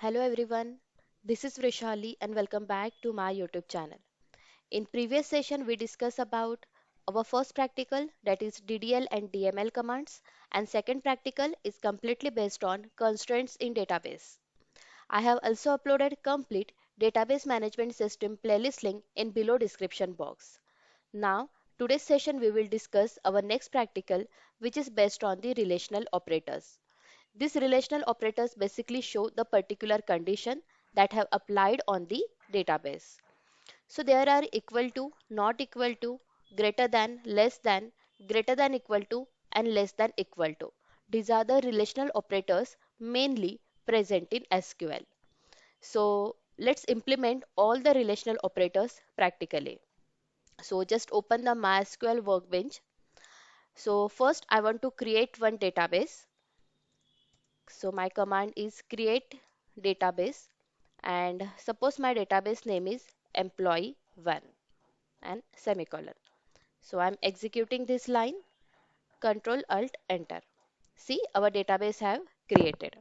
Hello everyone, this is Vrushali and welcome back to my YouTube channel. In previous session we discussed about our first practical, that is DDL and DML commands, and second practical is completely based on constraints in database. I have also uploaded complete database management system playlist link in below description box. Now today's session we will discuss our next practical, which is based on the relational operators. These relational operators basically show the particular condition that have applied on the database. So there are equal to, not equal to, greater than equal to, and less than equal to. These are the relational operators mainly present in SQL. So let's implement all the relational operators practically. So just open the MySQL workbench. So first I want to create one database. So my command is create database, and suppose my database name is employee1 and semicolon. So I'm executing this line, Control Alt Enter. See, our database have created.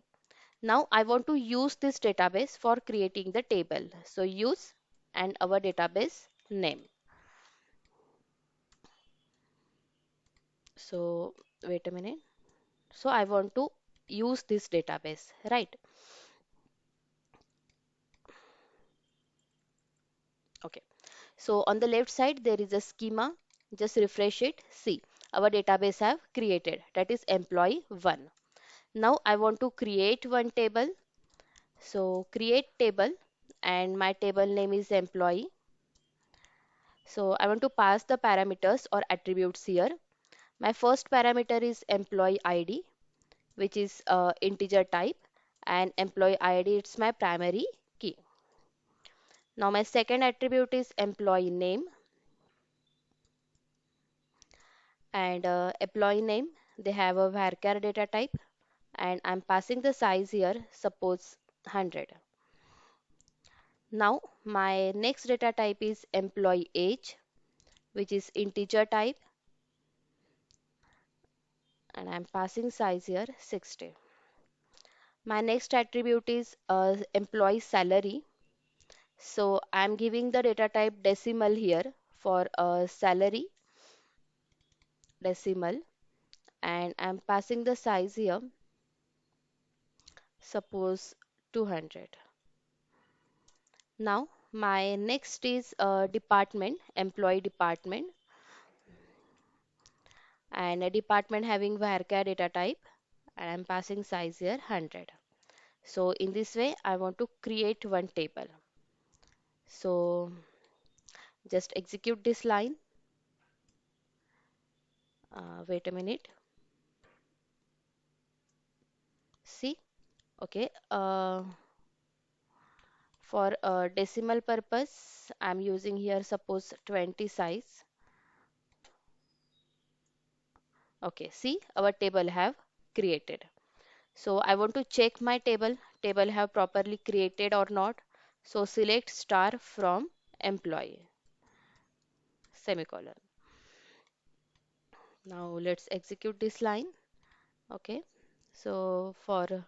Now I want to use this database for creating the table. So use and our database name. So wait a minute. So I want to use this database, right? Okay. So on the left side there is a schema. Just refresh it. See, our database have created. That is employee 1. Now I want to create one table. So create table and my table name is employee. So I want to pass the parameters or attributes here. My first parameter is employee ID, which is integer type, and employee ID it's my primary key. Now my second attribute is employee name, and employee name they have a varchar data type, and I'm passing the size here, suppose 100. Now my next data type is employee age, which is integer type, and I'm passing size here 60. My next attribute is employee salary, so I'm giving the data type decimal here for salary decimal, and I'm passing the size here, suppose 200. Now my next is department, employee department, and a department having varchar data type, and I'm passing size here 100. So in this way I want to create one table. So just execute this line. Wait a minute. See, okay. For decimal purpose, I'm using here suppose 20 size. Okay, see our table have created. So I want to check my table have properly created or not. So select star from employee, semicolon. Now let's execute this line. Okay, so for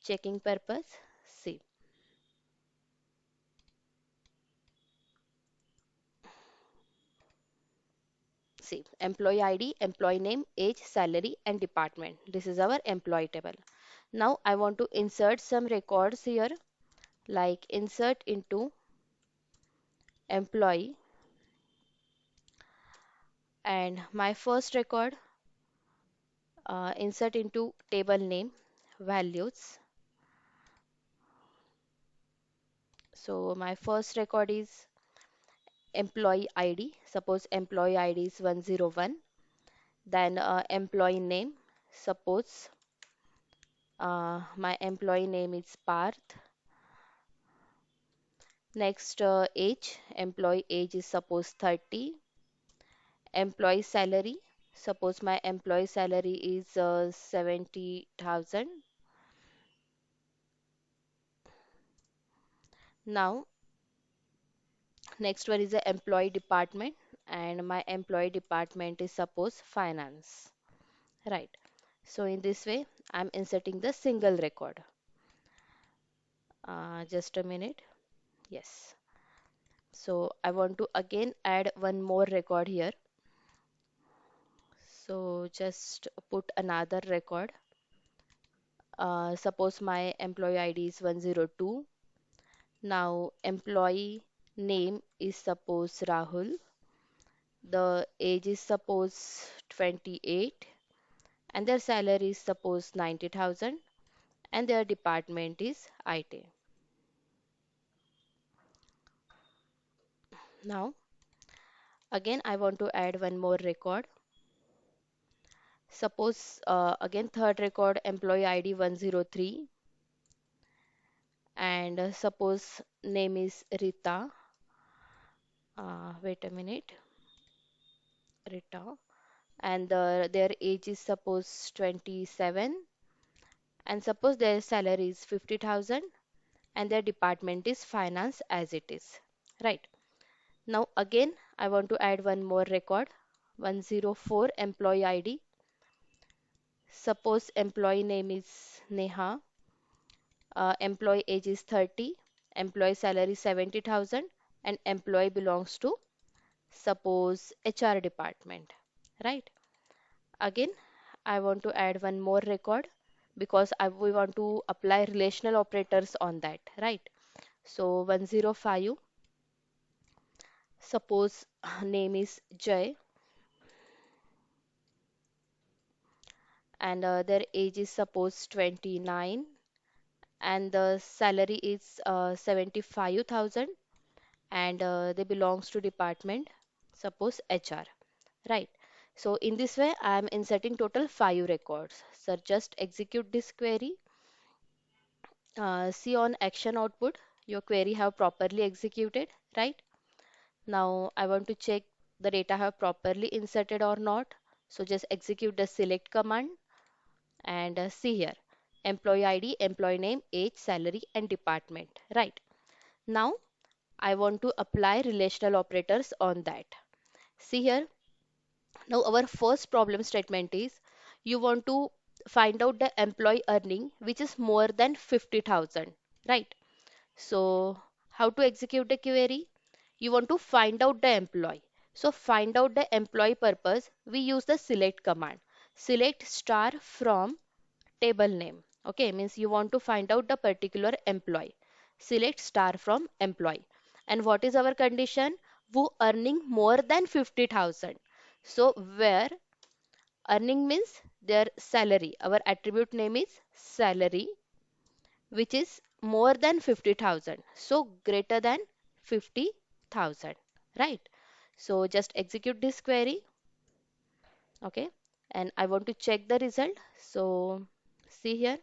checking purpose, see. See, employee ID, employee name, age, salary, and department. This is our employee table. Now I want to insert some records here, like insert into employee, and my first record, insert into table name, values. So my first record is employee ID. Suppose employee ID is 101. Then employee name. Suppose my employee name is Parth. Next, age, employee age is suppose 30. Employee salary, suppose my employee salary is 70,000. Now, next one is the employee department, and my employee department is suppose finance. Right. So in this way, I'm inserting the single record. Just a minute. Yes. So I want to again add one more record here. So just put another record. Suppose my employee ID is 102. Now employee name is suppose Rahul. The age is suppose 28 and their salary is suppose 90,000 and their department is IT. Now again I want to add one more record. Suppose again third record employee ID 103 and suppose name is Rita. Wait a minute, Rita. And their age is suppose 27 and suppose their salary is 50,000 and their department is finance as it is. Right. Now again I want to add one more record 104 employee ID. Suppose employee name is Neha, employee age is 30, employee salary 70,000 and employee belongs to suppose HR department. Right. Again, I want to add one more record because we want to apply relational operators on that, right? So 105, suppose name is Jay and their age is suppose 29 and the salary is 75,000 and they belongs to department, suppose HR, right? So in this way, I am inserting total 5 records. So just execute this query. See on action output, your query have properly executed, right? Now I want to check the data have properly inserted or not. So just execute the select command and see here, employee ID, employee name, age, salary and department, right? Now I want to apply relational operators on that. See here, now our first problem statement is you want to find out the employee earning which is more than 50,000, right? So, how to execute the query? You want to find out the employee. So, find out the employee purpose, we use the select command. Select star from table name. Okay, means you want to find out the particular employee. Select star from employee. And what is our condition? Who earning more than 50,000. So, where earning means their salary. Our attribute name is salary which is more than 50,000. So greater than 50,000, right? So just execute this query, okay? And I want to check the result. So see here,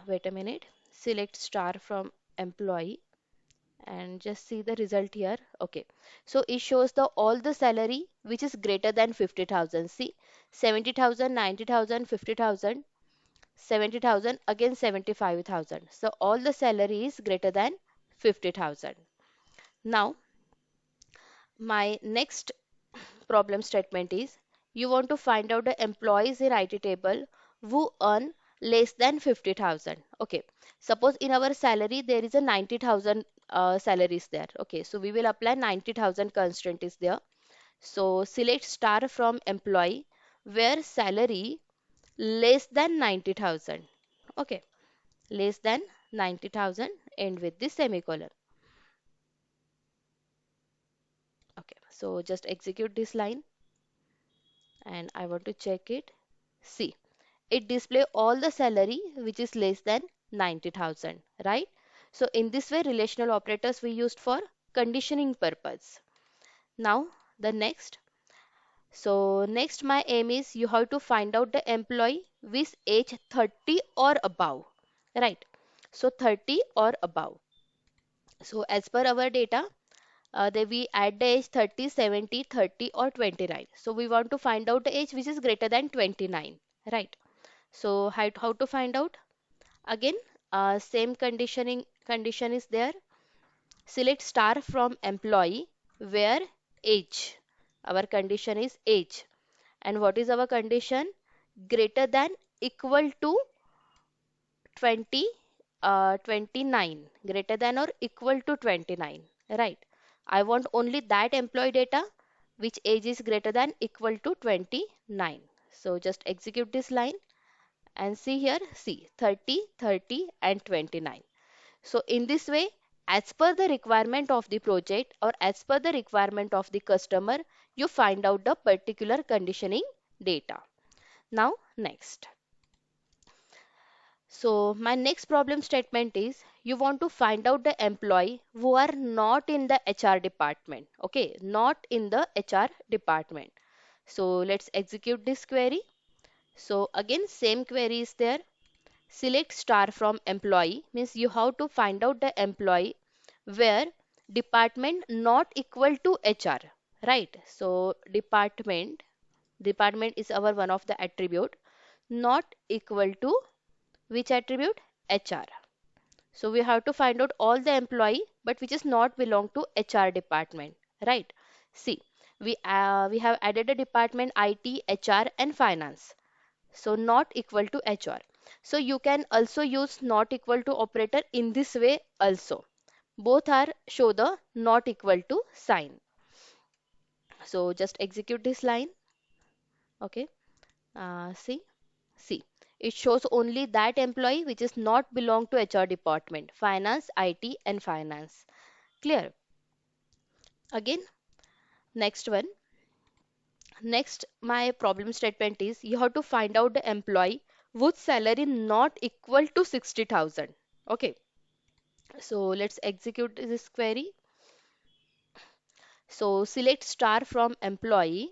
wait a minute, select star from employee and just see the result here. Okay, so it shows the all the salary which is greater than 50,000. See, 70,000, 90,000, 50,000. 70,000 again 75,000. So all the salary is greater than 50,000. Now my next problem statement is you want to find out the employees in IT table who earn less than 50,000. Okay. Suppose in our salary there is a 90,000 salaries there. Okay. So we will apply 90,000 constraint is there. So select star from employee where salary less than 90,000. Okay, less than 90,000 end with the semicolon. Okay, so just execute this line and I want to check it. See, it display all the salary which is less than 90,000, right? So in this way relational operators we used for conditioning purpose. Now the next. So next my aim is you have to find out the employee with age 30 or above, right? So 30 or above. So as per our data, we add the age 30, 70, 30 or 29. So we want to find out the age which is greater than 29, right? So how to find out? Again, same condition is there. Select star from employee where age. Our condition is age. And what is our condition? Greater than equal to 20, 29 greater than or equal to 29, right? I want only that employee data which age is greater than equal to 29. So just execute this line and see here, see 30, 30 and 29. So in this way, as per the requirement of the project or as per the requirement of the customer, you find out the particular conditioning data. Now next. So my next problem statement is you want to find out the employee who are not in the HR department. Okay, not in the HR department. So let's execute this query. So again, same query is there. Select star from employee means you have to find out the employee where department not equal to HR, right? So department is our one of the attribute not equal to which attribute? HR. So we have to find out all the employee but which is not belong to HR department, right? See, we have added a department IT, HR and finance. So not equal to HR. So you can also use not equal to operator in this way also. Both are show the not equal to sign. So just execute this line. Okay. See. See, it shows only that employee which is not belong to HR department, finance, IT and finance. Clear? Again, next one. Next, my problem statement is you have to find out the employee whose salary not equal to 60,000. Okay, so let's execute this query. So select star from employee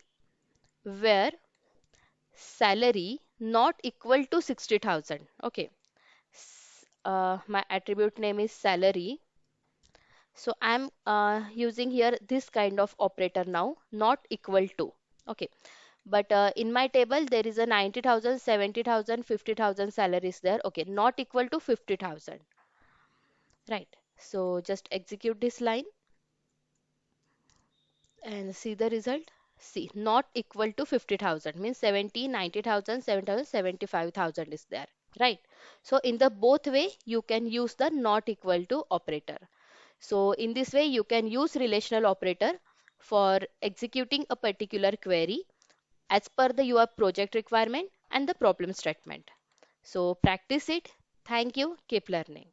where salary not equal to 60,000. Okay, my attribute name is salary. So I'm using here this kind of operator now, not equal to. Okay. But in my table, there is a 90,000, 70,000, 50,000 salaries there. Okay. Not equal to 50,000. Right. So just execute this line and see the result. See, not equal to 50,000 means 70, 90,000, 7,000, 75,000 is there. Right. So in the both way, you can use the not equal to operator. So in this way, you can use relational operator for executing a particular query as per the your project requirement and the problem statement. So practice it. Thank you. Keep learning.